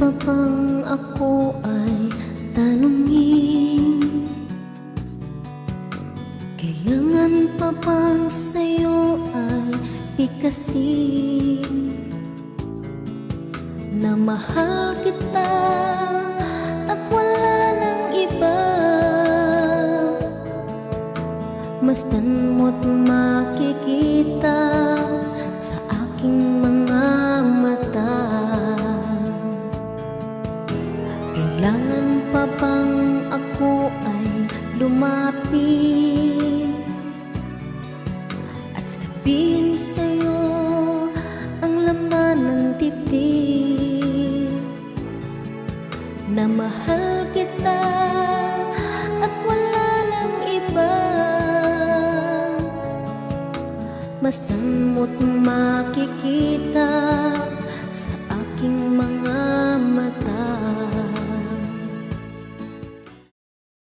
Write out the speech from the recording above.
pa bang ako ay tanungin? Kailangan pa bang sa'yo ay pikasin na mahal kita at wala nang iba? Masdan mo't makikita sa aking mga mata. Kailangan pa bang ako ay lumapit at sabihin sa'yo ang laman ng dibdib, na mahal kita at wala nang iba? Masdan mo't makikita